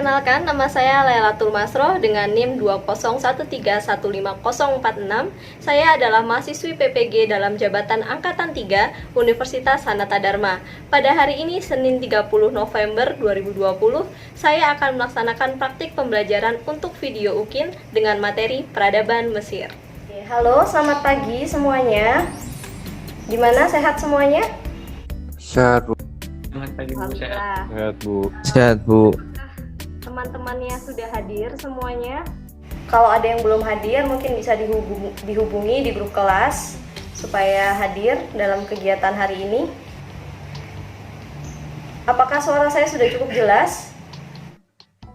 Perkenalkan, nama saya Lailatul Masroh dengan NIM 201315046. Saya adalah mahasiswi PPG dalam Jabatan Angkatan 3 Universitas Sanata Dharma. Pada hari ini, Senin 30 November 2020, saya akan melaksanakan praktik pembelajaran untuk video UKIN dengan materi peradaban Mesir. Halo, selamat pagi semuanya. Gimana, sehat semuanya? Sehat, Bu. Selamat pagi Bu, sehat. Alhamdulillah. Sehat, Bu. Sehat, Bu. Teman-temannya sudah hadir semuanya. Kalau ada yang belum hadir, mungkin bisa dihubungi di grup kelas supaya hadir dalam kegiatan hari ini. Apakah suara saya sudah cukup jelas?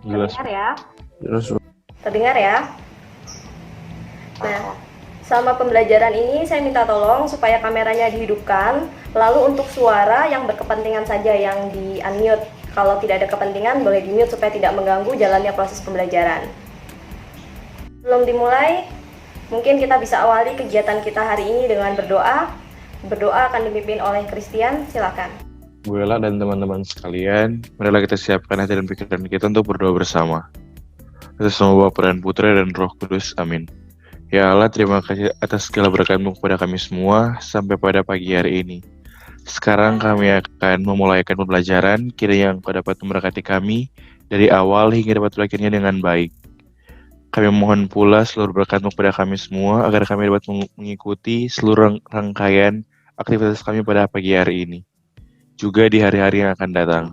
Jelas. Terdengar ya? Jelas, Bu. Terdengar ya? Nah, selama pembelajaran ini saya minta tolong supaya kameranya dihidupkan. Lalu untuk suara yang berkepentingan saja yang di-unmute. Kalau tidak ada kepentingan boleh di-mute supaya tidak mengganggu jalannya proses pembelajaran. Sebelum dimulai, mungkin kita bisa awali kegiatan kita hari ini dengan berdoa. Berdoa akan dipimpin oleh Christian, silakan. Bu Ella dan teman-teman sekalian, marilah kita siapkan hati dan pikiran kita untuk berdoa bersama. Atas nama Bapa dan Putra dan Roh Kudus, amin. Ya Allah, terima kasih atas segala berkat-Mu kepada kami semua sampai pada pagi hari ini. Sekarang kami akan memulaikan pembelajaran, kiranya Engkau dapat memberkati kami dari awal hingga dapat berakhirnya dengan baik. Kami mohon pula seluruh berkat-Mu kepada kami semua, agar kami dapat mengikuti seluruh rangkaian aktivitas kami pada pagi hari ini, juga di hari-hari yang akan datang.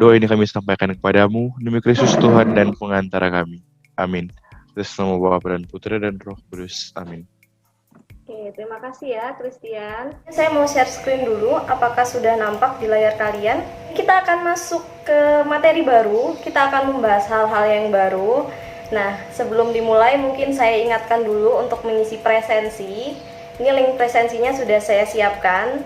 Doa ini kami sampaikan kepadamu, demi Kristus Tuhan dan pengantara kami. Amin. Atas nama Bapa dan Putra dan Roh Kudus. Amin. Oke, terima kasih ya Christian. Saya mau share screen dulu, apakah sudah nampak di layar kalian? Kita akan masuk ke materi baru, kita akan membahas hal-hal yang baru. Nah, sebelum dimulai mungkin saya ingatkan dulu untuk mengisi presensi. Ini link presensinya sudah saya siapkan.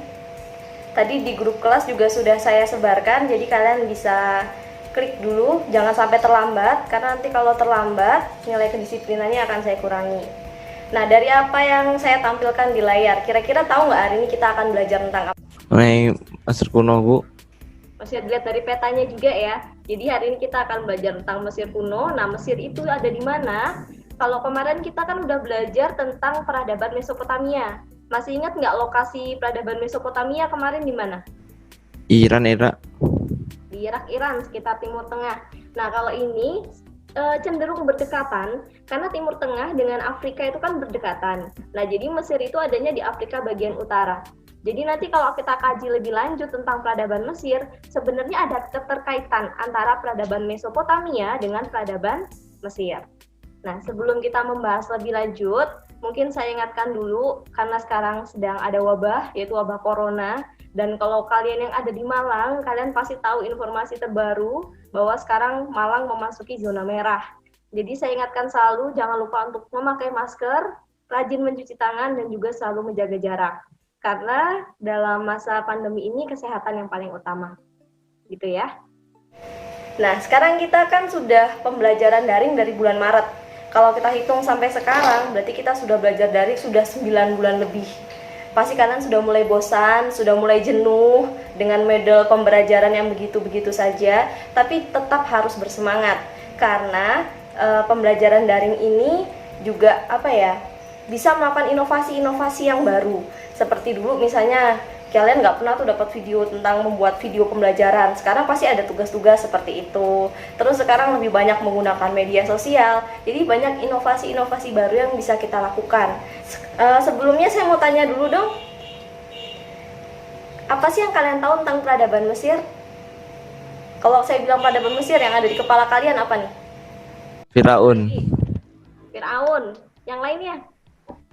Tadi di grup kelas juga sudah saya sebarkan, jadi kalian bisa klik dulu, jangan sampai terlambat, karena nanti kalau terlambat, nilai kedisiplinannya akan saya kurangi. Nah, dari apa yang saya tampilkan di layar, kira-kira tahu nggak hari ini kita akan belajar tentang apa? Mengenai Mesir kuno, Bu. Masih dilihat dari petanya juga ya. Jadi hari ini kita akan belajar tentang Mesir kuno. Nah, Mesir itu ada di mana? Kalau kemarin kita kan udah belajar tentang peradaban Mesopotamia. Masih ingat nggak lokasi peradaban Mesopotamia kemarin di mana? Iran, Irak. Di Irak, Iran, sekitar Timur Tengah. Nah, kalau ini cenderung berdekatan karena Timur Tengah dengan Afrika itu kan berdekatan. Nah, jadi Mesir itu adanya di Afrika bagian utara. Jadi nanti kalau kita kaji lebih lanjut tentang peradaban Mesir, sebenarnya ada keterkaitan antara peradaban Mesopotamia dengan peradaban Mesir. Nah, sebelum kita membahas lebih lanjut, mungkin saya ingatkan dulu karena sekarang sedang ada wabah, yaitu wabah corona. Dan kalau kalian yang ada di Malang, kalian pasti tahu informasi terbaru bahwa sekarang Malang memasuki zona merah. Jadi saya ingatkan selalu jangan lupa untuk memakai masker, rajin mencuci tangan, dan juga selalu menjaga jarak. Karena dalam masa pandemi ini kesehatan yang paling utama. Gitu ya. Nah, sekarang kita kan sudah pembelajaran daring dari bulan Maret. Kalau kita hitung sampai sekarang, berarti kita sudah belajar daring sudah 9 bulan lebih. Pasti kalian sudah mulai bosan, sudah mulai jenuh dengan model pembelajaran yang begitu-begitu saja, tapi tetap harus bersemangat karena pembelajaran daring ini juga bisa melakukan inovasi-inovasi yang baru. Seperti dulu misalnya kalian nggak pernah tuh dapat video tentang membuat video pembelajaran. Sekarang pasti ada tugas-tugas seperti itu. Terus sekarang lebih banyak menggunakan media sosial. Jadi banyak inovasi-inovasi baru yang bisa kita lakukan. Sebelumnya saya mau tanya dulu dong. Apa sih yang kalian tahu tentang peradaban Mesir? Kalau saya bilang peradaban Mesir, yang ada di kepala kalian apa nih? Firaun. Firaun. Yang lainnya?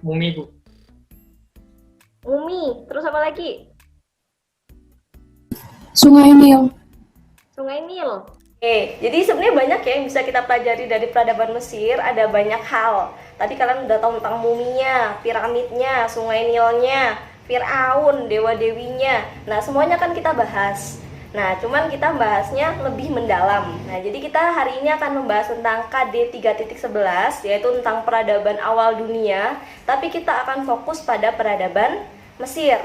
Mumi, Bu. Mumi. Terus apa lagi? Sungai Nil. Sungai Nil. Oke, jadi sebenarnya banyak ya yang bisa kita pelajari dari peradaban Mesir. Ada banyak hal. Tadi kalian udah tahu tentang muminya, piramidnya, Sungai Nilnya, Firaun, dewa-dewinya. Nah, semuanya kan kita bahas. Nah, cuman kita bahasnya lebih mendalam. Nah, jadi kita hari ini akan membahas tentang KD 3.11, yaitu tentang peradaban awal dunia. Tapi kita akan fokus pada peradaban Mesir.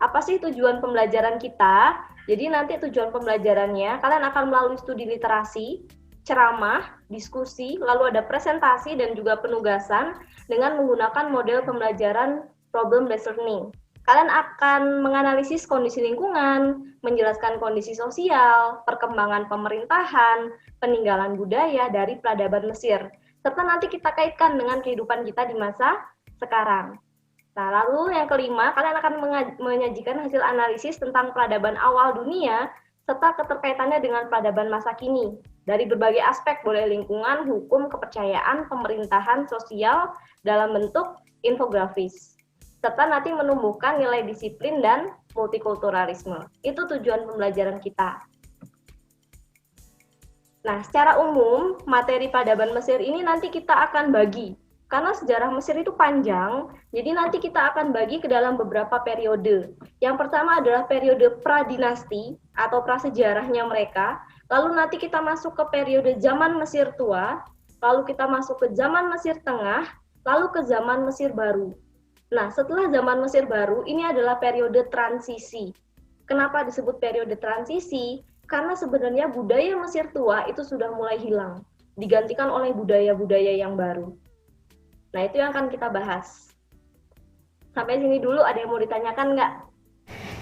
Apa sih tujuan pembelajaran kita? Jadi nanti tujuan pembelajarannya, kalian akan melalui studi literasi. ceramah, diskusi, lalu ada presentasi dan juga penugasan dengan menggunakan model pembelajaran problem based learning. Kalian akan menganalisis kondisi lingkungan, menjelaskan kondisi sosial, perkembangan pemerintahan, peninggalan budaya dari peradaban Mesir, serta nanti kita kaitkan dengan kehidupan kita di masa sekarang. Nah, lalu yang kelima, kalian akan menyajikan hasil analisis tentang peradaban awal dunia serta keterkaitannya dengan peradaban masa kini dari berbagai aspek, boleh lingkungan, hukum, kepercayaan, pemerintahan, sosial dalam bentuk infografis. Serta nanti menumbuhkan nilai disiplin dan multikulturalisme. Itu tujuan pembelajaran kita. Nah, secara umum, materi peradaban Mesir ini nanti kita akan bagi. Karena sejarah Mesir itu panjang, jadi nanti kita akan bagi ke dalam beberapa periode. Yang pertama adalah periode pradinasti atau prasejarahnya mereka. Lalu nanti kita masuk ke periode zaman Mesir tua, lalu kita masuk ke zaman Mesir tengah, lalu ke zaman Mesir baru. Nah, setelah zaman Mesir baru, ini adalah periode transisi. Kenapa disebut periode transisi? Karena sebenarnya budaya Mesir tua itu sudah mulai hilang, digantikan oleh budaya-budaya yang baru. Nah, itu yang akan kita bahas. Sampai sini dulu, ada yang mau ditanyakan nggak?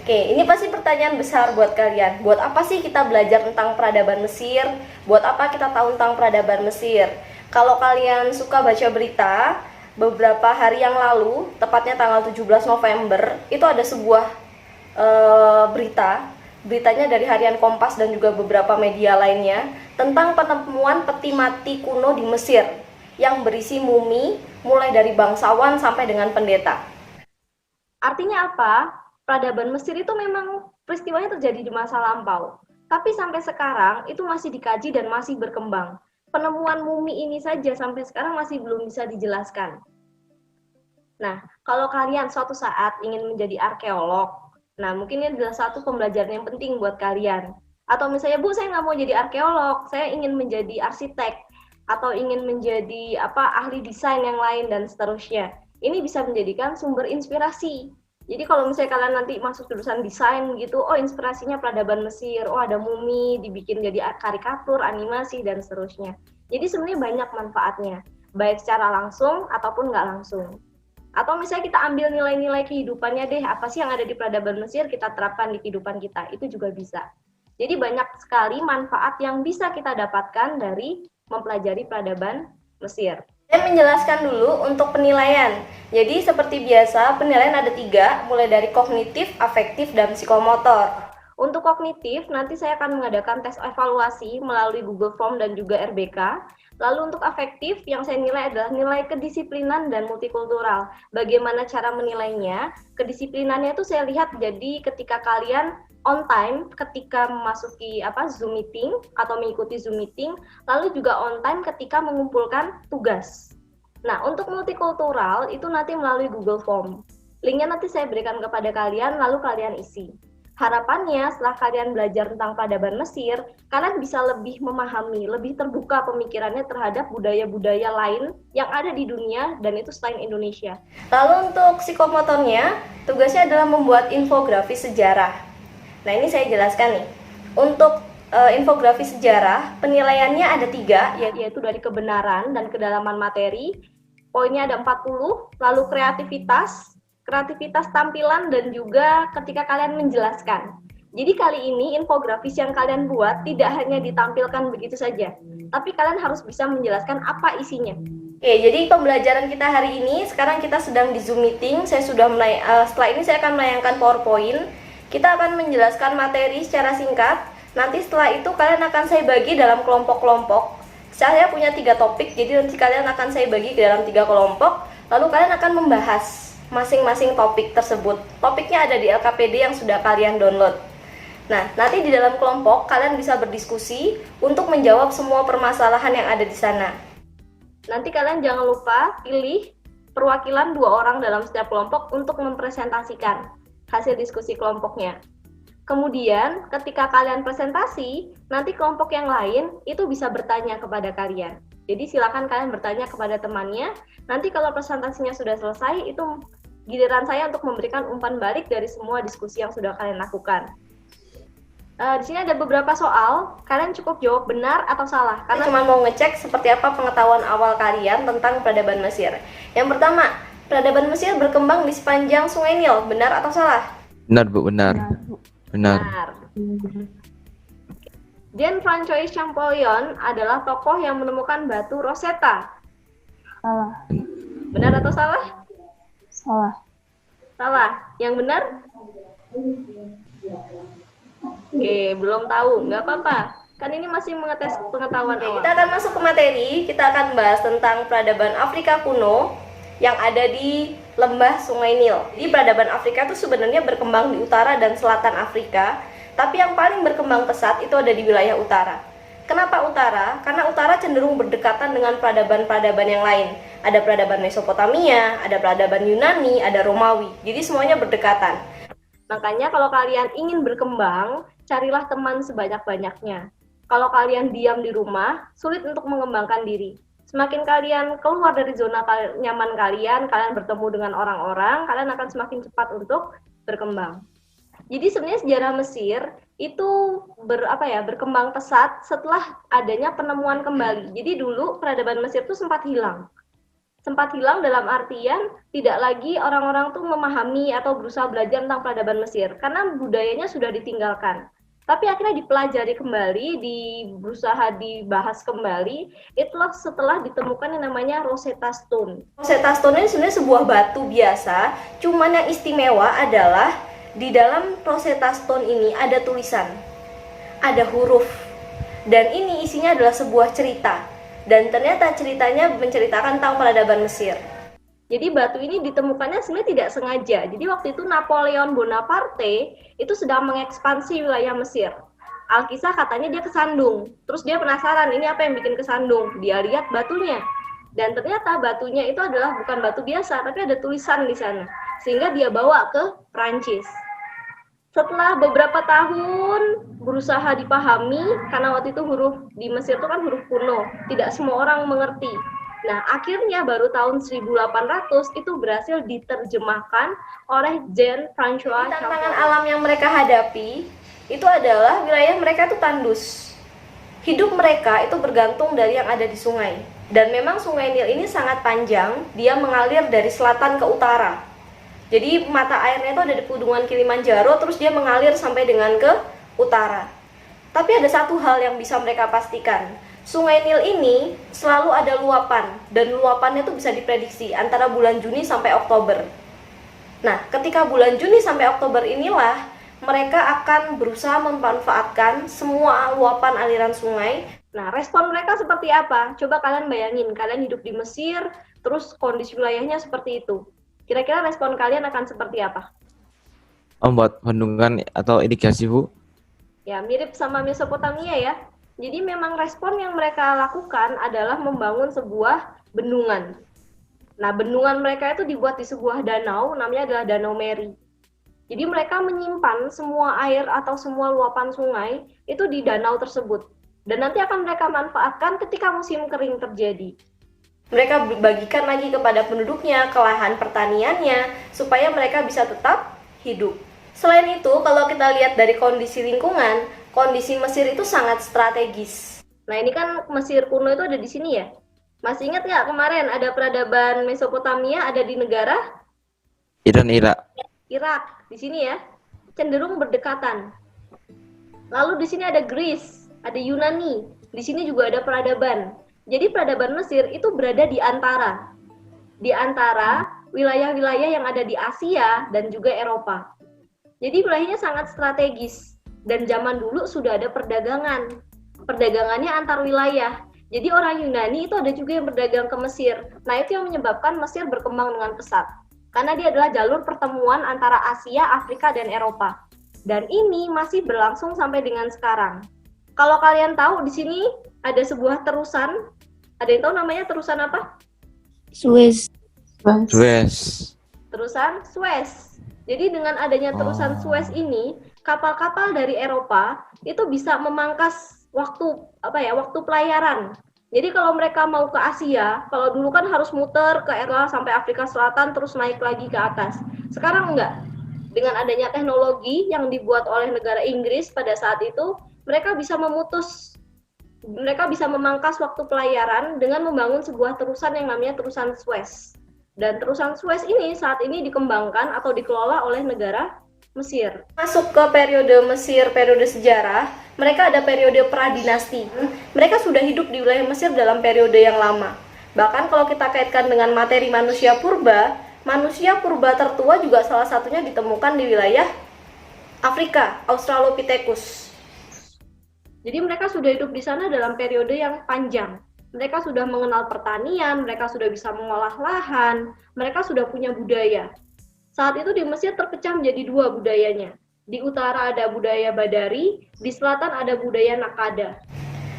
Oke, ini pasti pertanyaan besar buat kalian. Buat apa sih kita belajar tentang peradaban Mesir? Buat apa kita tahu tentang peradaban Mesir? Kalau kalian suka baca berita, beberapa hari yang lalu, tepatnya tanggal 17 November, itu ada sebuah beritanya dari harian Kompas dan juga beberapa media lainnya, tentang penemuan peti mati kuno di Mesir, yang berisi mumi, mulai dari bangsawan sampai dengan pendeta. Artinya apa? Peradaban Mesir itu memang peristiwanya terjadi di masa lampau. Tapi sampai sekarang itu masih dikaji dan masih berkembang. Penemuan mumi ini saja sampai sekarang masih belum bisa dijelaskan. Nah, kalau kalian suatu saat ingin menjadi arkeolog, nah mungkin ini adalah satu pembelajaran yang penting buat kalian. Atau misalnya, Bu, saya nggak mau jadi arkeolog, saya ingin menjadi arsitek, atau ingin menjadi ahli desain yang lain dan seterusnya. Ini bisa menjadikan sumber inspirasi. Jadi kalau misalnya kalian nanti masuk jurusan desain gitu, oh inspirasinya peradaban Mesir, oh ada mumi, dibikin jadi karikatur, animasi dan seterusnya. Jadi sebenarnya banyak manfaatnya, baik secara langsung ataupun nggak langsung. Atau misalnya kita ambil nilai-nilai kehidupannya deh, apa sih yang ada di peradaban Mesir kita terapkan di kehidupan kita, itu juga bisa. Jadi banyak sekali manfaat yang bisa kita dapatkan dari mempelajari peradaban Mesir. Saya menjelaskan dulu untuk penilaian. Jadi seperti biasa, penilaian ada 3, mulai dari kognitif, afektif, dan psikomotor. Untuk kognitif, nanti saya akan mengadakan tes evaluasi melalui Google Form dan juga RBK. Lalu untuk afektif, yang saya nilai adalah nilai kedisiplinan dan multikultural. Bagaimana cara menilainya? Kedisiplinannya itu saya lihat jadi ketika kalian on time ketika memasuki Zoom meeting atau mengikuti Zoom meeting, lalu juga on time ketika mengumpulkan tugas. Nah, untuk multikultural itu nanti melalui Google Form. Linknya nanti saya berikan kepada kalian, lalu kalian isi. Harapannya setelah kalian belajar tentang peradaban Mesir, kalian bisa lebih memahami, lebih terbuka pemikirannya terhadap budaya-budaya lain yang ada di dunia dan itu selain Indonesia. Lalu untuk psikomotornya, tugasnya adalah membuat infografis sejarah. Nah, ini saya jelaskan nih. Untuk infografis sejarah, penilaiannya ada 3, yaitu dari kebenaran dan kedalaman materi. Poinnya ada 40, lalu kreativitas tampilan, dan juga ketika kalian menjelaskan. Jadi kali ini infografis yang kalian buat tidak hanya ditampilkan begitu saja, tapi kalian harus bisa menjelaskan apa isinya. Oke, jadi pembelajaran kita hari ini, sekarang kita sedang di Zoom meeting. Setelah ini saya akan melayangkan PowerPoint. Kita akan menjelaskan materi secara singkat. Nanti setelah itu kalian akan saya bagi dalam kelompok-kelompok. Saya punya 3 topik, jadi nanti kalian akan saya bagi ke dalam 3 kelompok. Lalu kalian akan membahas masing-masing topik tersebut. Topiknya ada di LKPD yang sudah kalian download. Nah, nanti di dalam kelompok kalian bisa berdiskusi untuk menjawab semua permasalahan yang ada di sana. Nanti kalian jangan lupa pilih perwakilan 2 orang dalam setiap kelompok untuk mempresentasikan hasil diskusi kelompoknya. Kemudian ketika kalian presentasi, nanti kelompok yang lain itu bisa bertanya kepada kalian. Jadi silakan kalian bertanya kepada temannya. Nanti kalau presentasinya sudah selesai, itu giliran saya untuk memberikan umpan balik dari semua diskusi yang sudah kalian lakukan. Di sini ada beberapa soal, kalian cukup jawab benar atau salah. Karena cuma mau ngecek seperti apa pengetahuan awal kalian tentang peradaban Mesir. Yang pertama, peradaban Mesir berkembang di sepanjang Sungai Nil, benar atau salah? Benar, Bu, benar. Benar. Jean-François Champollion adalah tokoh yang menemukan batu Rosetta. Salah. Benar atau salah? Salah. Salah. Yang benar? Oke, belum tahu. Nggak apa-apa. Kan ini masih mengetes pengetahuan awal. Kita akan masuk ke materi. Kita akan bahas tentang peradaban Afrika kuno yang ada di lembah Sungai Nil. Di peradaban Afrika itu sebenarnya berkembang di utara dan selatan Afrika, tapi yang paling berkembang pesat itu ada di wilayah utara. Kenapa utara? Karena utara cenderung berdekatan dengan peradaban-peradaban yang lain. Ada peradaban Mesopotamia, ada peradaban Yunani, ada Romawi. Jadi semuanya berdekatan. Makanya kalau kalian ingin berkembang, carilah teman sebanyak-banyaknya. Kalau kalian diam di rumah, sulit untuk mengembangkan diri. Semakin kalian keluar dari zona nyaman kalian bertemu dengan orang-orang, kalian akan semakin cepat untuk berkembang. Jadi sebenarnya sejarah Mesir itu berkembang pesat setelah adanya penemuan kembali. Jadi dulu peradaban Mesir itu sempat hilang. Sempat hilang dalam artian tidak lagi orang-orang tuh memahami atau berusaha belajar tentang peradaban Mesir karena budayanya sudah ditinggalkan. Tapi akhirnya dipelajari kembali, berusaha dibahas kembali, itulah setelah ditemukan yang namanya Rosetta Stone. Rosetta Stone ini sebenarnya sebuah batu biasa, cuman yang istimewa adalah di dalam Rosetta Stone ini ada tulisan, ada huruf, dan ini isinya adalah sebuah cerita. Dan ternyata ceritanya menceritakan tentang peradaban Mesir. Jadi batu ini ditemukannya sebenarnya tidak sengaja. Jadi waktu itu Napoleon Bonaparte itu sedang mengekspansi wilayah Mesir. Alkisah katanya dia kesandung. Terus dia penasaran, ini apa yang bikin kesandung? Dia lihat batunya. Dan ternyata batunya itu adalah bukan batu biasa, tapi ada tulisan di sana. Sehingga dia bawa ke Prancis. Setelah beberapa tahun berusaha dipahami, karena waktu itu huruf di Mesir itu kan huruf kuno, tidak semua orang mengerti. Nah, akhirnya baru tahun 1800 itu berhasil diterjemahkan oleh Jean-François. Tantangan alam yang mereka hadapi itu adalah wilayah mereka itu tandus. Hidup mereka itu bergantung dari yang ada di sungai. Dan memang Sungai Nil ini sangat panjang, dia mengalir dari selatan ke utara. Jadi mata airnya itu ada di pegunungan Kilimanjaro, terus dia mengalir sampai dengan ke utara. Tapi ada satu hal yang bisa mereka pastikan. Sungai Nil ini selalu ada luapan, dan luapannya itu bisa diprediksi antara bulan Juni sampai Oktober. Nah, ketika bulan Juni sampai Oktober inilah mereka akan berusaha memanfaatkan semua luapan aliran sungai. Nah, respon mereka seperti apa? Coba kalian bayangin, kalian hidup di Mesir, terus kondisi wilayahnya seperti itu. Kira-kira respon kalian akan seperti apa? Buat bendungan atau irigasi, Bu? Ya, mirip sama Mesopotamia ya. Jadi memang respon yang mereka lakukan adalah membangun sebuah bendungan. Nah, bendungan mereka itu dibuat di sebuah danau, namanya adalah Danau Meri. Jadi mereka menyimpan semua air atau semua luapan sungai itu di danau tersebut. Dan nanti akan mereka manfaatkan ketika musim kering terjadi. Mereka bagikan lagi kepada penduduknya, ke lahan pertaniannya, supaya mereka bisa tetap hidup. Selain itu, kalau kita lihat dari kondisi lingkungan, kondisi Mesir itu sangat strategis. Nah, ini kan Mesir kuno itu ada di sini ya. Masih ingat nggak kemarin ada peradaban Mesopotamia ada di negara? Iran, Irak. Irak, di sini ya. Cenderung berdekatan. Lalu di sini ada Greece, ada Yunani. Di sini juga ada peradaban. Jadi peradaban Mesir itu berada di antara wilayah-wilayah yang ada di Asia dan juga Eropa. Jadi wilayahnya sangat strategis. Dan zaman dulu sudah ada perdagangan. Perdagangannya antar wilayah. Jadi orang Yunani itu ada juga yang berdagang ke Mesir. Nah, itu yang menyebabkan Mesir berkembang dengan pesat. Karena dia adalah jalur pertemuan antara Asia, Afrika, dan Eropa. Dan ini masih berlangsung sampai dengan sekarang. Kalau kalian tahu, di sini ada sebuah terusan. Ada yang tahu namanya terusan apa? Suez. Terusan Suez. Jadi dengan adanya terusan Suez ini, kapal-kapal dari Eropa itu bisa memangkas waktu pelayaran. Jadi kalau mereka mau ke Asia, kalau dulu kan harus muter ke Eropa sampai Afrika Selatan terus naik lagi ke atas. Sekarang enggak. dengan adanya teknologi yang dibuat oleh negara Inggris pada saat itu, mereka bisa memangkas waktu pelayaran dengan membangun sebuah terusan yang namanya terusan Suez. Dan terusan Suez ini saat ini dikembangkan atau dikelola oleh negara Mesir. Masuk ke periode Mesir, periode sejarah, mereka ada periode pradinasti. Mereka sudah hidup di wilayah Mesir dalam periode yang lama. Bahkan kalau kita kaitkan dengan materi manusia purba tertua juga salah satunya ditemukan di wilayah Afrika, Australopithecus. Jadi mereka sudah hidup di sana dalam periode yang panjang. Mereka sudah mengenal pertanian, mereka sudah bisa mengolah lahan, mereka sudah punya budaya. Saat itu di Mesir terpecah menjadi dua budayanya. Di utara ada budaya Badari, di selatan ada budaya Nakada.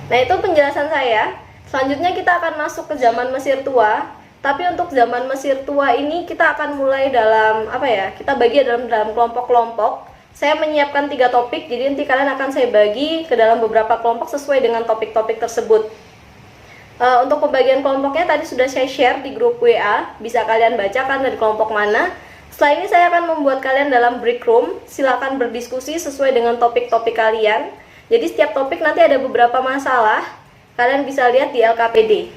Nah, itu penjelasan saya. Selanjutnya kita akan masuk ke zaman Mesir tua. Tapi untuk zaman Mesir tua ini kita akan mulai dalam kita bagi dalam kelompok-kelompok. Saya menyiapkan 3 topik, jadi nanti kalian akan saya bagi ke dalam beberapa kelompok sesuai dengan topik-topik tersebut. Untuk pembagian kelompoknya tadi sudah saya share di grup WA, bisa kalian bacakan dari kelompok mana. Setelah ini saya akan membuat kalian dalam break room, silakan berdiskusi sesuai dengan topik-topik kalian. Jadi setiap topik nanti ada beberapa masalah, kalian bisa lihat di LKPD.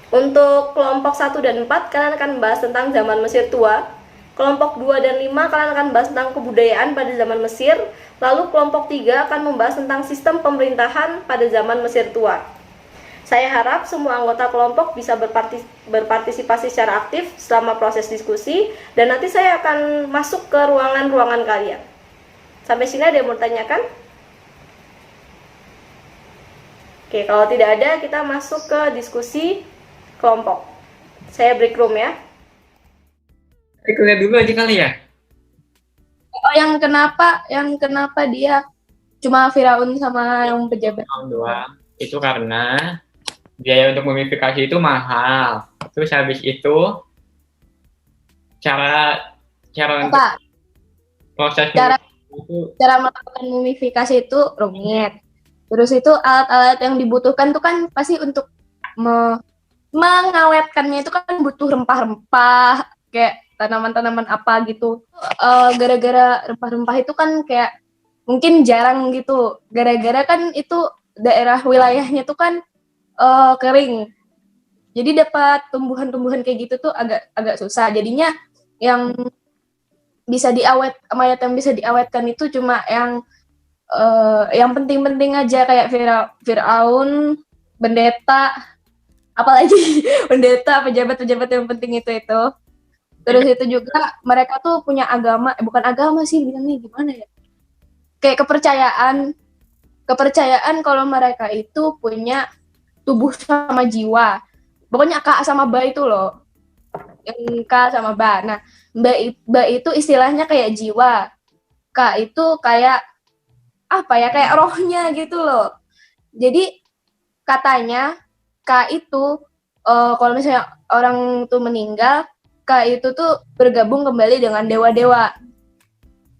Untuk kelompok 1 dan 4 kalian akan membahas tentang zaman Mesir tua. Kelompok 2 dan 5 kalian akan membahas tentang kebudayaan pada zaman Mesir. Lalu kelompok 3 akan membahas tentang sistem pemerintahan pada zaman Mesir tua. Saya harap semua anggota kelompok bisa berpartisipasi secara aktif selama proses diskusi, dan nanti saya akan masuk ke ruangan-ruangan kalian. Sampai sini ada yang mau tanyakan? Oke, kalau tidak ada, kita masuk ke diskusi kelompok. Saya break room ya. Kita lihat dulu aja kali ya. Oh, yang kenapa dia cuma Firaun sama yang pejabat? Tahun doang. Itu karena biaya untuk mumifikasi itu mahal. Terus habis itu cara untuk Apa? proses Cara itu melakukan mumifikasi itu rumit. Terus itu alat-alat yang dibutuhkan tuh kan pasti untuk mengawetkannya itu kan butuh rempah-rempah kayak tanaman-tanaman apa gitu. Gara-gara rempah-rempah itu kan kayak mungkin jarang gitu. Gara-gara kan itu daerah wilayahnya tuh kan kering. Jadi dapat tumbuhan-tumbuhan kayak gitu tuh agak susah. Jadinya yang bisa mayat yang bisa diawetkan itu cuma yang penting-penting aja kayak Firaun, pendeta, apalagi pendeta, pejabat-pejabat yang penting itu. Terus itu juga mereka tuh punya agama, bukan agama sih bilangnya gimana ya? Kayak kepercayaan kalau mereka itu punya tubuh sama jiwa. Pokoknya K sama Ba itu loh. Yang K sama Ba. Nah, Ba itu istilahnya kayak jiwa. K itu kayak kayak rohnya gitu loh. Jadi katanya K itu kalau misalnya orang tuh meninggal, K itu tuh bergabung kembali dengan dewa-dewa.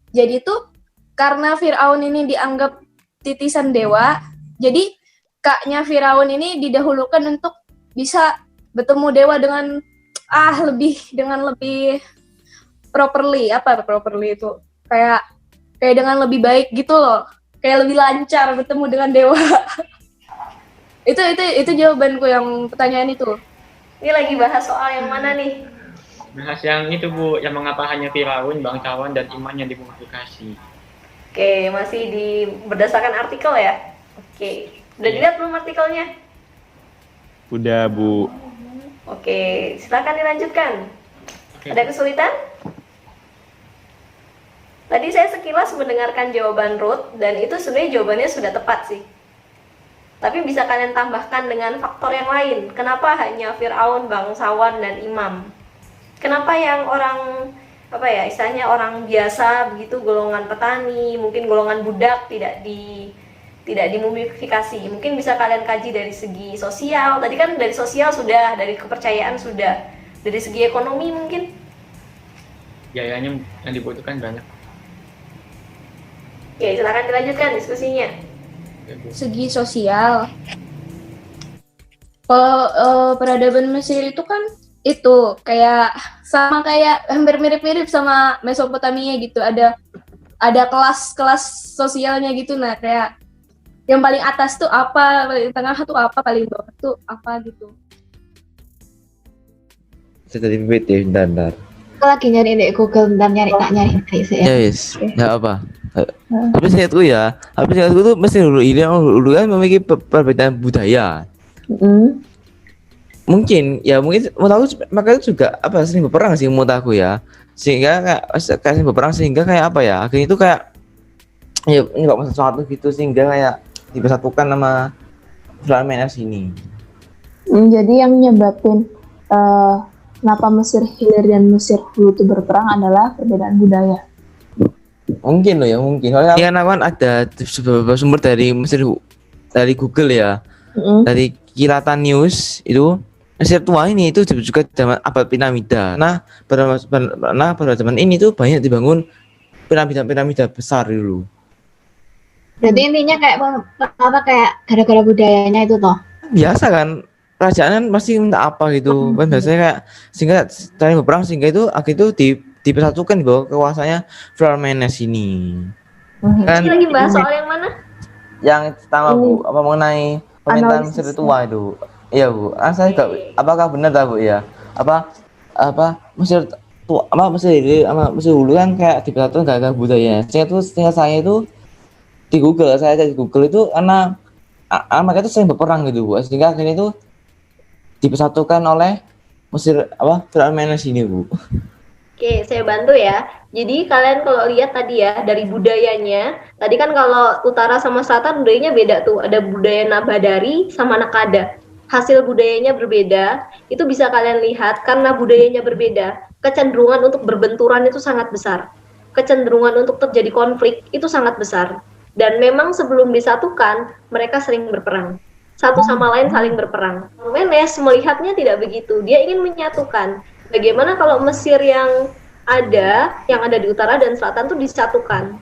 Jadi tuh karena Firaun ini dianggap titisan dewa, jadi K-nya Firaun ini didahulukan untuk bisa bertemu dewa dengan lebih properly. Apa properly itu? Kayak dengan lebih baik gitu loh. Kayak lebih lancar bertemu dengan dewa. itu jawabanku yang pertanyaan itu. Ini lagi bahas soal yang mana nih? bahas yang itu Bu, yang mengapa hanya Firaun, bangsawan dan iman yang dimumifikasi. Oke, masih berdasarkan artikel ya? Oke. Udah dilihat belum artikelnya? Udah, Bu. Oke, silakan dilanjutkan. Ada kesulitan? Tadi saya sekilas mendengarkan jawaban Ruth, dan itu sebenarnya jawabannya sudah tepat sih. Tapi bisa kalian tambahkan dengan faktor yang lain. Kenapa hanya Firaun, bangsawan, dan imam? Kenapa yang orang istilahnya orang biasa begitu, golongan petani, mungkin golongan budak tidak dimumifikasi? Mungkin bisa kalian kaji dari segi sosial. Tadi kan dari sosial sudah, dari kepercayaan sudah, dari segi ekonomi mungkin. Biayanya yang dibutuhkan banyak. Oke, silakan dilanjutkan diskusinya. Segi sosial. Kalau peradaban Mesir itu kan itu kayak sama kayak hampir mirip-mirip sama Mesopotamia gitu. Ada ada kelas-kelas sosialnya gitu. Nah, kayak yang paling atas tuh apa, paling tengah tuh apa, paling bawah tuh apa gitu. Saya tadi PPT, bentar. Aku lagi nyari di Google, bentar nyari sih Ya ya. wis, nggak apa. Tapi seingatku tuh mesti dulu kan memiliki perbedaan budaya. Mungkin menurut aku makanya juga apa sering berperang sih menurut aku ya. Sehingga kayak sering berperang sehingga kayak apa ya? Akhirnya itu kayak ya menyebabkan sesuatu gitu sehingga kayak dipersatukan sama Flamengo ini. Jadi yang nyebabin kenapa Mesir Hilir dan Mesir Hulu itu berperang adalah perbedaan budaya. Mungkin loh ya, mungkin. Soalnya kan aku kan ada beberapa sumber dari Mesir, dari Google ya. Dari Kilatan News itu Mesir tua ini itu juga zaman abad piramida. Nah, pada zaman ini tuh banyak dibangun piramida besar dulu. Berarti intinya kayak apa kayak gara-gara budayanya itu toh. Biasa kan kerajaan kan pasti minta apa gitu. Kan biasanya kayak sehingga saling berperang sehingga itu akhirnya itu dipersatukan di bawah kekuasaannya Flamengo ini. Kan Ini lagi bahas soal yang mana? yang pertama Bu, apa mengenai pemerintahan Analisis. Mesir tua itu. Iya Bu, saya enggak, apakah benar tak Bu ya? Apa Mesir tua, Mesir ini sama Mesir dulu kan kayak dipersatukan gara-gara budaya. Sehingga saya itu di Google, saya cari di Google itu karena mereka itu sering berperang gitu Bu, sehingga akhirnya itu dipersatukan oleh Mesir Flamengo ini Bu. Oke, saya bantu ya. Jadi kalian kalau lihat tadi ya dari budayanya, tadi kan kalau utara sama selatan budayanya beda tuh. Ada budaya Nabadari sama Nakada. Hasil budayanya berbeda. Itu bisa kalian lihat karena budayanya berbeda. Kecenderungan untuk berbenturan itu sangat besar. Kecenderungan untuk terjadi konflik itu sangat besar. Dan memang sebelum disatukan, mereka sering berperang. Satu sama lain saling berperang. Menes melihatnya tidak begitu. Dia ingin menyatukan. Bagaimana kalau Mesir yang ada di utara dan selatan tuh disatukan?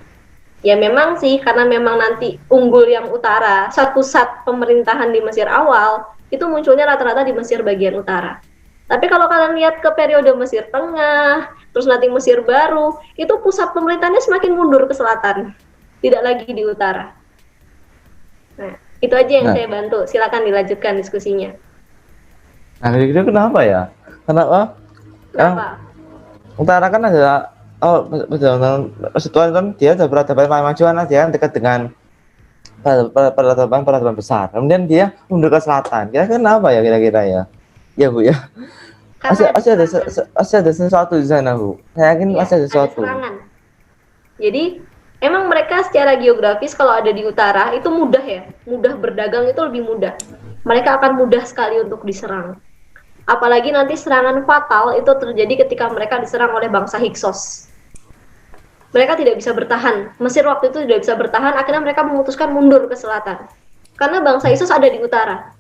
Ya memang sih, karena memang nanti unggul yang utara. Saat pusat pemerintahan di Mesir awal, itu munculnya rata-rata di Mesir bagian utara. Tapi kalau kalian lihat ke periode Mesir Tengah, terus nanti Mesir Baru, itu pusat pemerintahannya semakin mundur ke selatan. Tidak lagi di utara. Nah, itu aja yang saya bantu. Silakan dilanjutkan diskusinya. Nah, kira-kira kenapa ya? Kenapa? Utara kan ada persetujuan kan dia ada peradaban kemajuan dia kan dekat dengan peradaban besar. Kemudian dia mundur ke selatan. Kira-kira kenapa ya kira-kira ya? Ya Bu ya. Masih ada sesuatu di sana Bu. Saya yakin masih ada sesuatu. Jadi emang mereka secara geografis kalau ada di utara itu mudah ya, mudah berdagang itu lebih mudah. Mereka akan mudah sekali untuk diserang. Apalagi nanti serangan fatal itu terjadi ketika mereka diserang oleh bangsa Hyksos. Mereka tidak bisa bertahan. Mesir waktu itu tidak bisa bertahan, akhirnya mereka memutuskan mundur ke selatan. Karena bangsa Hyksos ada di utara.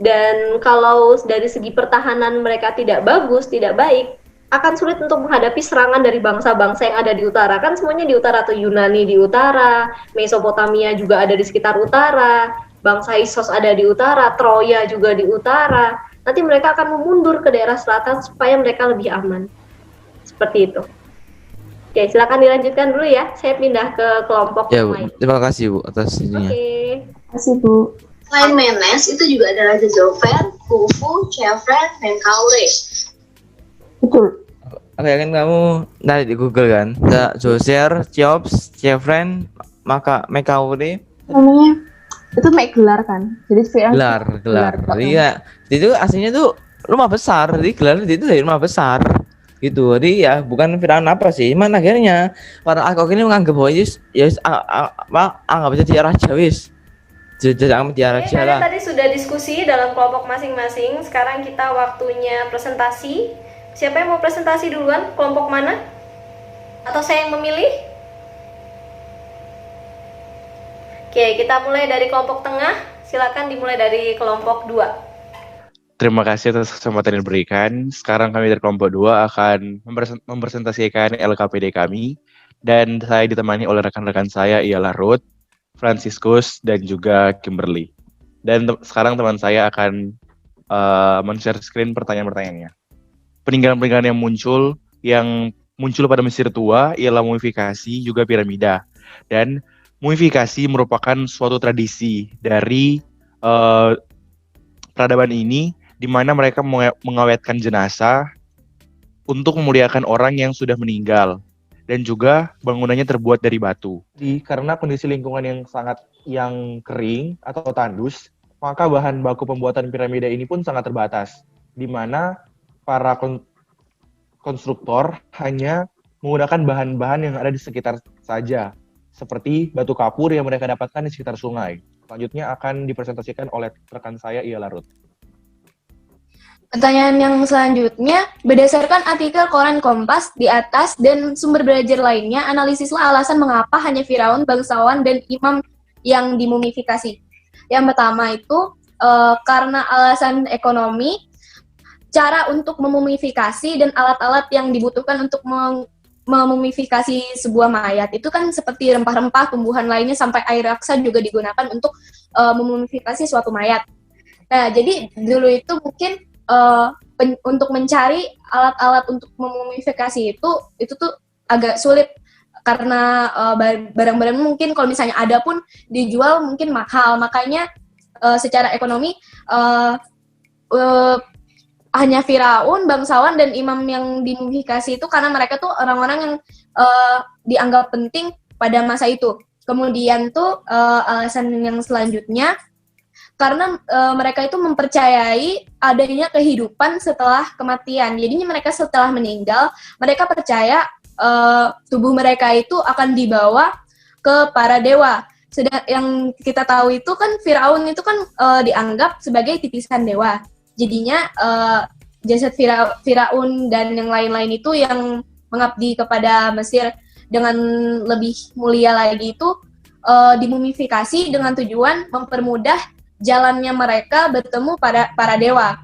Dan kalau dari segi pertahanan mereka tidak bagus, tidak baik, akan sulit untuk menghadapi serangan dari bangsa-bangsa yang ada di utara. Kan semuanya di utara tuh, Yunani di utara, Mesopotamia juga ada di sekitar utara, bangsa Hyksos ada di utara, Troya juga di utara. Nanti mereka akan memundur ke daerah selatan supaya mereka lebih aman. Seperti itu. Oke, silakan dilanjutkan dulu ya. Saya pindah ke kelompok Ya yang Bu, lain. terima kasih Bu atas ininya. Oke. Terima kasih Bu. Selain Menes, itu juga ada Raja Zofer, Khufu, Chefren, Menkaure. Betul. Aku yakin kamu dari di Google kan? Ada Zoser, Cheops, Chefren, Mekaure, Namanya itu make gelar kan. Jadi gelar. Jadi ya, itu aslinya tuh rumah besar. Jadi gelar itu dari rumah besar. Gitu. Jadi ya bukan Firaun apa sih. Cuman akhirnya para akok ini menganggap bahwa anggap aja dia raja wis. Jangan dia raja Kalian lah. tadi sudah diskusi dalam kelompok masing-masing. Sekarang kita waktunya presentasi. Siapa yang mau presentasi duluan? Kelompok mana? Atau saya yang memilih? Oke, kita mulai dari kelompok tengah. Silakan dimulai dari kelompok 2. Terima kasih atas kesempatan yang diberikan. Sekarang kami dari kelompok 2 akan mempresentasikan LKPD kami. Dan saya ditemani oleh rekan-rekan saya ialah Ruth, Franciscus, dan juga Kimberly. Dan sekarang teman saya akan men-share screen pertanyaan-pertanyaannya. Peninggalan-peninggalan yang muncul yang muncul pada Mesir tua ialah mumifikasi juga piramida. Dan mumifikasi merupakan suatu tradisi dari peradaban ini di mana mereka mengawetkan jenazah untuk memuliakan orang yang sudah meninggal. Dan juga bangunannya terbuat dari batu. Karena kondisi lingkungan yang kering atau tandus, maka bahan baku pembuatan piramida ini pun sangat terbatas, di mana para konstruktor hanya menggunakan bahan-bahan yang ada di sekitar saja, seperti batu kapur yang mereka dapatkan di sekitar sungai. Selanjutnya akan dipresentasikan oleh rekan saya, Ia Larut. Pertanyaan yang selanjutnya, berdasarkan artikel koran Kompas di atas dan sumber belajar lainnya, analisislah alasan mengapa hanya Firaun, bangsawan, dan imam yang dimumifikasi. Yang pertama itu, karena alasan ekonomi, cara untuk memumifikasi dan alat-alat yang dibutuhkan untuk memumifikasi sebuah mayat. Itu kan seperti rempah-rempah, tumbuhan lainnya, sampai air raksa juga digunakan untuk memumifikasi suatu mayat. Nah, jadi dulu itu mungkin untuk mencari alat-alat untuk memumifikasi itu tuh agak sulit karena barang-barang mungkin kalau misalnya ada pun dijual mungkin mahal, makanya secara ekonomi hanya Firaun, bangsawan, dan imam yang dimumifikasi itu karena mereka tuh orang-orang yang dianggap penting pada masa itu. Kemudian tuh alasan yang selanjutnya karena mereka itu mempercayai adanya kehidupan setelah kematian. Jadinya mereka setelah meninggal, mereka percaya tubuh mereka itu akan dibawa ke para dewa. Sedang yang kita tahu itu kan Firaun itu kan dianggap sebagai titisan dewa. Jadinya jasad Firaun dan yang lain-lain itu yang mengabdi kepada Mesir dengan lebih mulia lagi itu dimumifikasi dengan tujuan mempermudah jalannya mereka bertemu pada para dewa.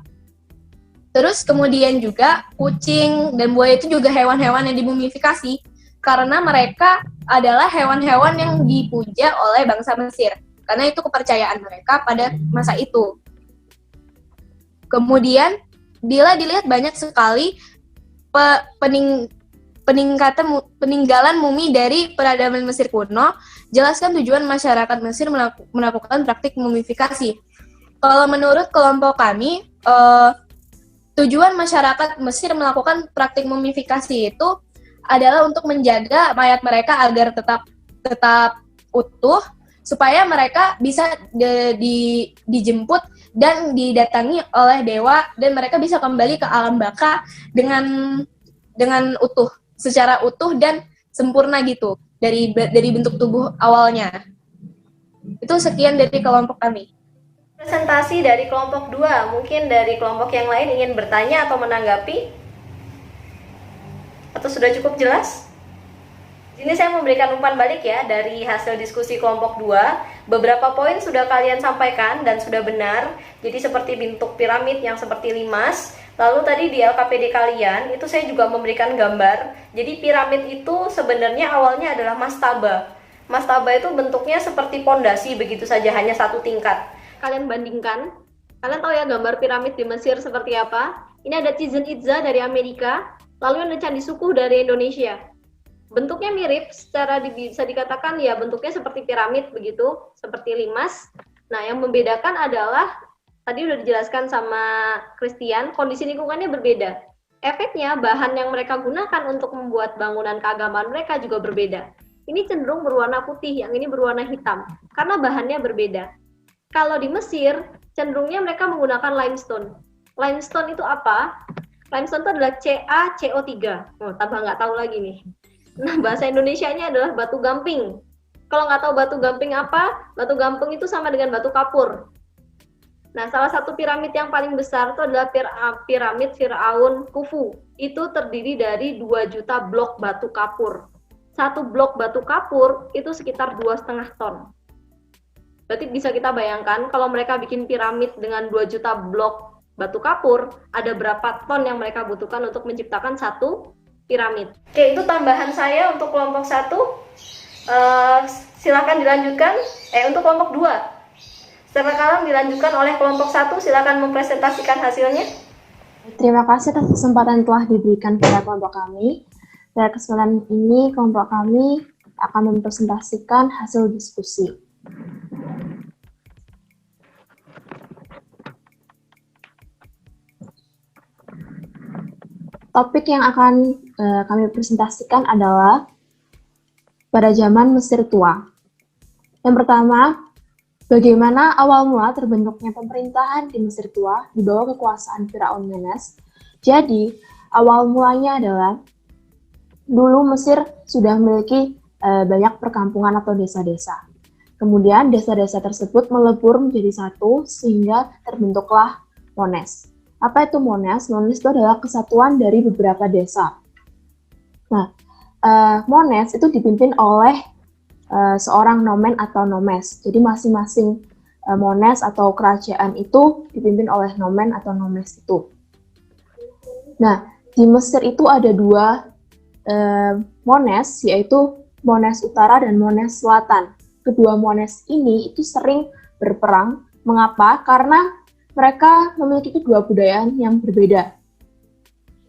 Terus kemudian juga kucing dan buaya itu juga hewan-hewan yang dimumifikasi karena mereka adalah hewan-hewan yang dipuja oleh bangsa Mesir. Karena itu kepercayaan mereka pada masa itu. Kemudian bila dilihat banyak sekali peninggalan mumi dari peradaban Mesir kuno, jelaskan tujuan masyarakat Mesir melakukan praktik mumifikasi. Kalau menurut kelompok kami, tujuan masyarakat Mesir melakukan praktik mumifikasi itu adalah untuk menjaga mayat mereka agar tetap utuh, supaya mereka bisa dijemput dan didatangi oleh dewa, dan mereka bisa kembali ke alam baka dengan utuh, secara utuh dan sempurna gitu dari bentuk tubuh awalnya. Itu sekian dari kelompok kami. Presentasi dari kelompok 2, mungkin dari kelompok yang lain ingin bertanya atau menanggapi? Atau sudah cukup jelas? Ini saya memberikan umpan balik ya dari hasil diskusi kelompok 2. Beberapa poin sudah kalian sampaikan dan sudah benar. Jadi seperti bentuk piramid yang seperti limas. Lalu tadi di LKPD kalian, itu saya juga memberikan gambar. Jadi piramid itu sebenarnya awalnya adalah mastaba. Mastaba itu bentuknya seperti pondasi begitu saja, hanya satu tingkat. Kalian bandingkan. Kalian tahu ya gambar piramid di Mesir seperti apa? Ini ada Chichen Itza dari Amerika. Lalu ada Candi Sukuh dari Indonesia. Bentuknya mirip, secara bisa dikatakan ya bentuknya seperti piramid begitu, seperti limas. Nah, yang membedakan adalah tadi udah dijelaskan sama Christian, kondisi lingkungannya berbeda. Efeknya, bahan yang mereka gunakan untuk membuat bangunan keagamaan mereka juga berbeda. Ini cenderung berwarna putih, yang ini berwarna hitam, karena bahannya berbeda. Kalau di Mesir, cenderungnya mereka menggunakan limestone. Limestone itu apa? Limestone itu adalah CaCO3. Oh, tambah nggak tahu lagi nih. Nah, bahasa Indonesianya adalah batu gamping. Kalau nggak tahu batu gamping apa, batu gamping itu sama dengan batu kapur. Nah, salah satu piramid yang paling besar itu adalah piramid Firaun Khufu. Itu terdiri dari 2 juta blok batu kapur. Satu blok batu kapur itu sekitar 2,5 ton. Berarti bisa kita bayangkan kalau mereka bikin piramid dengan 2 juta blok batu kapur, ada berapa ton yang mereka butuhkan untuk menciptakan satu piramid. Oke, itu tambahan saya untuk kelompok 1. Silakan dilanjutkan. Untuk kelompok 2. Sekarang dilanjutkan oleh kelompok 1, silakan mempresentasikan hasilnya. Terima kasih atas kesempatan telah diberikan pada kelompok kami. Pada kesempatan ini, kelompok kami akan mempresentasikan hasil diskusi. Topik yang akan kami presentasikan adalah pada zaman Mesir tua. Yang pertama, bagaimana awal mula terbentuknya pemerintahan di Mesir tua di bawah kekuasaan Firaun Menes. Jadi, awal mulanya adalah dulu Mesir sudah memiliki banyak perkampungan atau desa-desa. Kemudian desa-desa tersebut melebur menjadi satu sehingga terbentuklah Mones. Apa itu Mones? Mones itu adalah kesatuan dari beberapa desa. Nah, Mones itu dipimpin oleh seorang nomen atau nomes. Jadi masing-masing Mones atau kerajaan itu dipimpin oleh nomen atau nomes itu. Nah, di Mesir itu ada dua Mones, yaitu Mones Utara dan Mones Selatan. Kedua Mones ini itu sering berperang. Mengapa? Karena mereka memiliki kedua budaya yang berbeda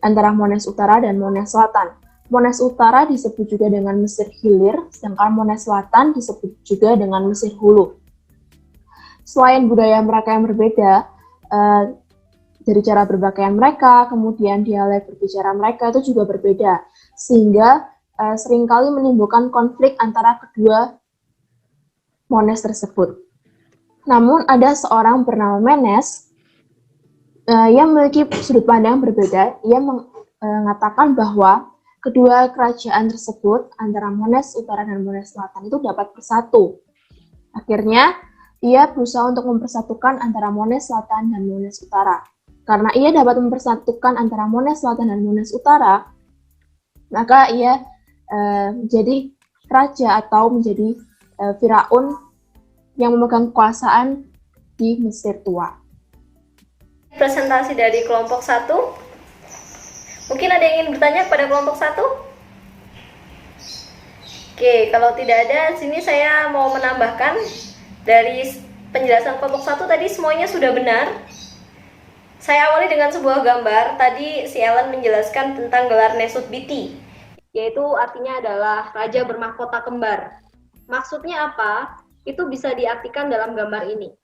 antara Mones Utara dan Mones Selatan. Mones Utara disebut juga dengan Mesir Hilir, sedangkan Mones Selatan disebut juga dengan Mesir Hulu. Selain budaya mereka yang berbeda, dari cara berpakaian mereka, kemudian dialek berbicara mereka itu juga berbeda, sehingga seringkali menimbulkan konflik antara kedua Mones tersebut. Namun ada seorang bernama Menes yang memiliki sudut pandang berbeda. Ia mengatakan bahwa kedua kerajaan tersebut antara Mones Utara dan Mones Selatan itu dapat bersatu. Akhirnya ia berusaha untuk mempersatukan antara Mones Selatan dan Mones Utara. Karena ia dapat mempersatukan antara Mones Selatan dan Mones Utara, maka ia menjadi raja atau menjadi Firaun yang memegang kekuasaan di Mesir tua. Presentasi dari kelompok 1. Mungkin ada yang ingin bertanya kepada kelompok 1? Oke, kalau tidak ada, sini saya mau menambahkan dari penjelasan kelompok 1 tadi semuanya sudah benar. Saya awali dengan sebuah gambar. Tadi si Ellen menjelaskan tentang gelar Nesut Biti, yaitu artinya adalah raja bermahkota kembar. Maksudnya apa? Itu bisa diartikan dalam gambar ini.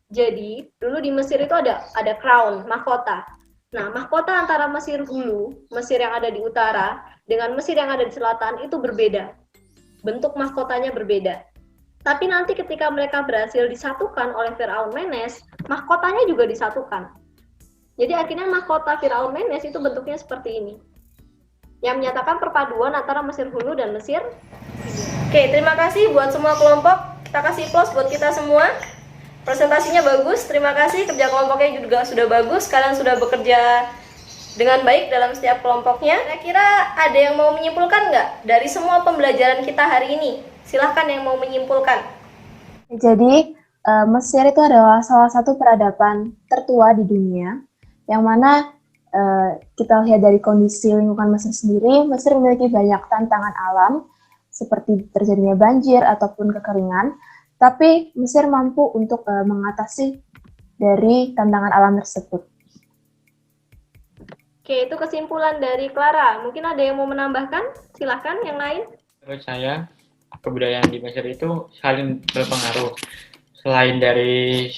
Jadi, dulu di Mesir itu ada crown, mahkota. Nah, mahkota antara Mesir Hulu, Mesir yang ada di utara, dengan Mesir yang ada di selatan itu berbeda. Bentuk mahkotanya berbeda. Tapi nanti ketika mereka berhasil disatukan oleh Firaun Menes, mahkotanya juga disatukan. Jadi akhirnya mahkota Firaun Menes itu bentuknya seperti ini, yang menyatakan perpaduan antara Mesir Hulu dan Mesir. Oke, terima kasih buat semua kelompok. Kita kasih plus buat kita semua. Presentasinya bagus, terima kasih. Kerja kelompoknya juga sudah bagus. Kalian sudah bekerja dengan baik dalam setiap kelompoknya. Kira-kira ada yang mau menyimpulkan nggak dari semua pembelajaran kita hari ini? Silahkan yang mau menyimpulkan. Jadi, Mesir itu adalah salah satu peradaban tertua di dunia, yang mana kita lihat dari kondisi lingkungan Mesir sendiri, Mesir memiliki banyak tantangan alam, seperti terjadinya banjir ataupun kekeringan, tapi Mesir mampu untuk mengatasi dari tantangan alam tersebut. Oke, itu kesimpulan dari Clara. Mungkin ada yang mau menambahkan? Silahkan, yang lain. Menurut saya, kebudayaan di Mesir itu saling berpengaruh. Selain dari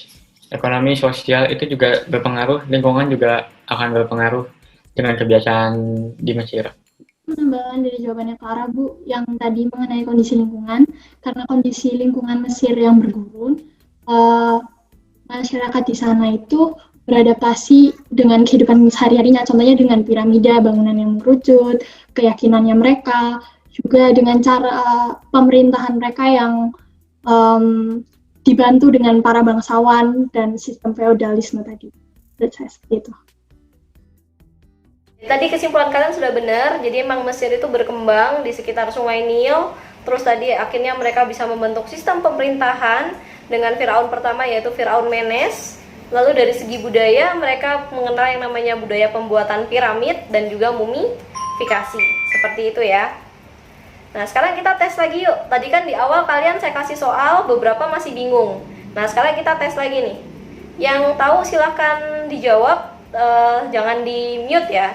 ekonomi, sosial, itu juga berpengaruh, lingkungan juga akan berpengaruh dengan kebiasaan di Mesir. Penambahan dari jawabannya Clara, Bu, yang tadi mengenai kondisi lingkungan. Karena kondisi lingkungan Mesir yang bergurun, masyarakat di sana itu beradaptasi dengan kehidupan sehari-harinya, contohnya dengan piramida, bangunan yang merucut, keyakinannya mereka, juga dengan cara pemerintahan mereka yang dibantu dengan para bangsawan dan sistem feodalisme tadi. Menurut saya seperti itu. Tadi kesimpulan kalian sudah benar, jadi emang Mesir itu berkembang di sekitar Sungai Nil, terus tadi akhirnya mereka bisa membentuk sistem pemerintahan dengan Firaun pertama yaitu Firaun Menes. Lalu dari segi budaya, mereka mengenal yang namanya budaya pembuatan piramid dan juga mumifikasi, seperti itu ya. Nah sekarang kita tes lagi yuk, tadi kan di awal kalian saya kasih soal, beberapa masih bingung. Nah sekarang kita tes lagi nih, yang tahu silahkan dijawab, jangan di mute ya.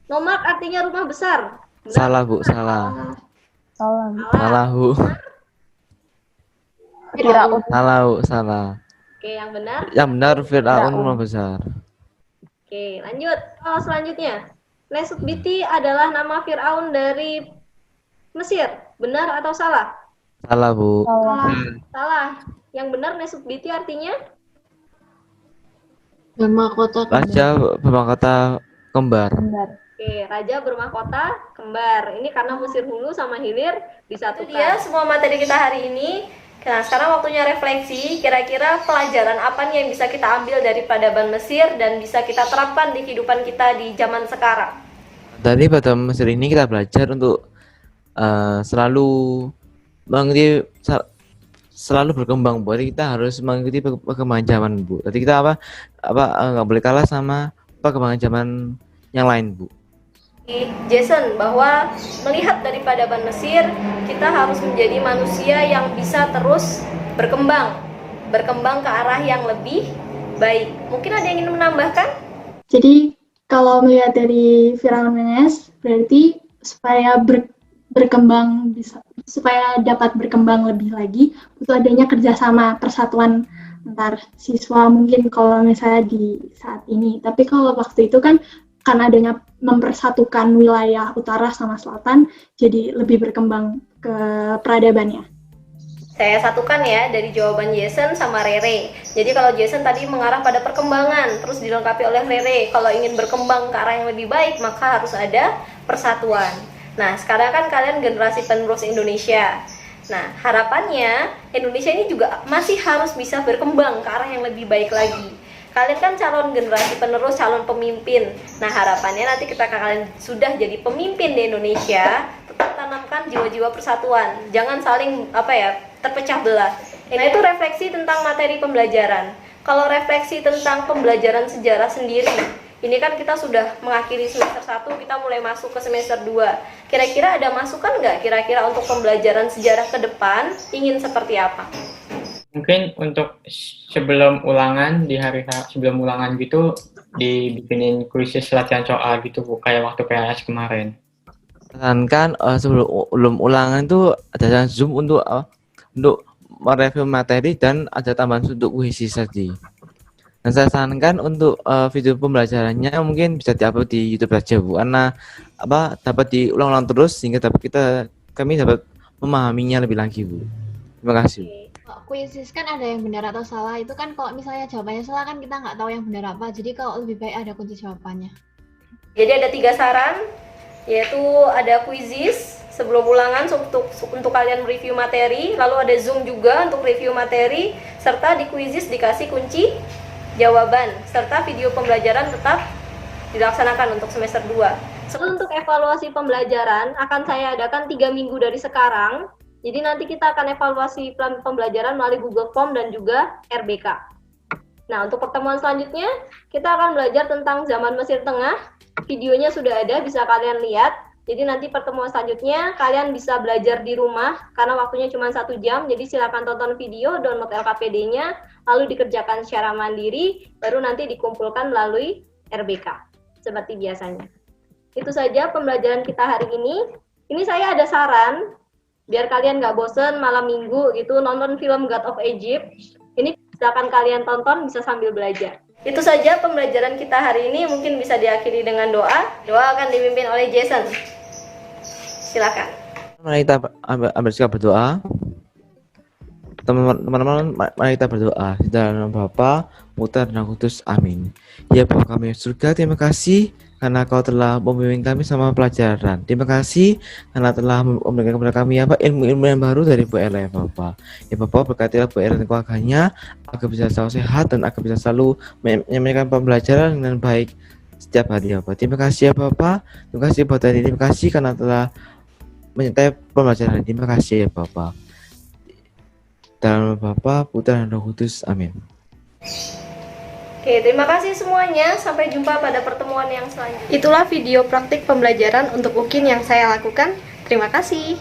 Nomad artinya rumah besar, Salah Bu, salah. Salah. Salah Bu. Firaun. Salah Bu, salah. Oke, yang benar. Yang benar Fir'aun Fir'aun. rumah besar. Oke, lanjut. Selanjutnya. Nesutbiti adalah nama Fir'aun dari Mesir. Benar atau salah? Salah Bu. Salah. Salah. Yang benar Nesutbiti artinya? Mahkota Raja bermahkota kembar. kembar. Oke, raja bermahkota kembar. Ini karena Mesir Hulu sama Hilir disatukan. Itu dia semua materi kita hari ini. Nah, sekarang waktunya refleksi. Kira-kira pelajaran apa nih yang bisa kita ambil dari peradaban Mesir dan bisa kita terapkan di kehidupan kita di zaman sekarang? Dari pada Mesir ini kita belajar untuk selalu mengikuti selalu berkembang Bu. Jadi kita harus mengikuti perkembangan zaman Bu. Jadi kita nggak boleh kalah sama perkembangan zaman yang lain Bu. Jason, bahwa melihat dari peradaban Mesir, kita harus menjadi manusia yang bisa terus berkembang ke arah yang lebih baik. Mungkin ada yang ingin menambahkan? Jadi kalau melihat dari Firaun Menes, berarti supaya berkembang supaya dapat berkembang lebih lagi, butuh adanya kerjasama persatuan antar siswa mungkin kalau misalnya di saat ini. Tapi kalau waktu itu kan karena adanya mempersatukan wilayah utara sama selatan, jadi lebih berkembang ke peradabannya. Saya satukan ya dari jawaban Jason sama Rere. Jadi kalau Jason tadi mengarah pada perkembangan, terus dilengkapi oleh Rere, kalau ingin berkembang ke arah yang lebih baik, maka harus ada persatuan. Nah, sekarang kan kalian generasi penerus Indonesia. Nah, harapannya Indonesia ini juga masih harus bisa berkembang ke arah yang lebih baik lagi. Kalian kan calon generasi penerus, calon pemimpin. Nah, harapannya nanti ketika kalian sudah jadi pemimpin di Indonesia, tetap tanamkan jiwa-jiwa persatuan. Jangan saling terpecah belah. Nah, itu refleksi tentang materi pembelajaran. Kalau refleksi tentang pembelajaran sejarah sendiri, ini kan kita sudah mengakhiri semester 1, kita mulai masuk ke semester 2. Kira-kira ada masukan nggak kira-kira untuk pembelajaran sejarah ke depan ingin seperti apa? Mungkin untuk sebelum ulangan, di hari sebelum ulangan gitu dibikinin kuisis latihan soal gitu Bu, kayak waktu PAS kemarin. Kan sebelum ulangan itu ada Zoom untuk mereview materi dan ada tambahan untuk kuisis tadi. Dan saya sarankan untuk video pembelajarannya mungkin bisa diupload di YouTube saja Bu, karena dapat diulang-ulang terus sehingga kami dapat memahaminya lebih lagi Bu. Terima kasih. Kuisis kan ada yang benar atau salah, itu kan kalau misalnya jawabannya salah kan kita nggak tahu yang benar apa, jadi kalau lebih baik ada kunci jawabannya. Jadi ada 3 saran, yaitu ada quizzes sebelum ulangan untuk kalian review materi, lalu ada Zoom juga untuk review materi, serta di quizzes dikasih kunci jawaban, serta video pembelajaran tetap dilaksanakan untuk semester 2. Untuk evaluasi pembelajaran akan saya adakan 3 minggu dari sekarang. Jadi nanti kita akan evaluasi pembelajaran melalui Google Form dan juga RBK. Nah, untuk pertemuan selanjutnya, kita akan belajar tentang zaman Mesir Tengah. Videonya sudah ada, bisa kalian lihat. Jadi nanti pertemuan selanjutnya, kalian bisa belajar di rumah, karena waktunya cuma 1 jam. Jadi silakan tonton video, download LKPD-nya, lalu dikerjakan secara mandiri, baru nanti dikumpulkan melalui RBK, seperti biasanya. Itu saja pembelajaran kita hari ini. Ini saya ada saran, biar kalian nggak bosen malam minggu gitu nonton film God of Egypt. Ini silakan kalian tonton, bisa sambil belajar. Itu saja pembelajaran kita hari ini, mungkin bisa diakhiri dengan doa. Doa akan dipimpin oleh Jason. Silakan. Mari kita ambil sikap berdoa. Teman-teman, mari kita berdoa. Di dalam nama Bapa, Putra dan Roh Kudus. Amin. Ya Bapa kami surga, terima kasih karena Kau telah membimbing kami sama pelajaran. Terima kasih karena telah memberikan kepada kami ilmu-ilmu yang baru dari Bu Ella ya Bapak. Ya Bapak, berkatilah Bu Ella dan keluarganya agar bisa selalu sehat dan agar bisa selalu menyampaikan pembelajaran dengan baik setiap hari ya Bapak. Terima kasih ya Bapak. Terima kasih buat hari ini. Terima kasih karena telah menyertai pembelajaran. Terima kasih ya Bapak. Dalam nama Bapa, Putra dan Roh Kudus. Amin. Oke, terima kasih semuanya. Sampai jumpa pada pertemuan yang selanjutnya. Itulah video praktik pembelajaran untuk UKIN yang saya lakukan. Terima kasih.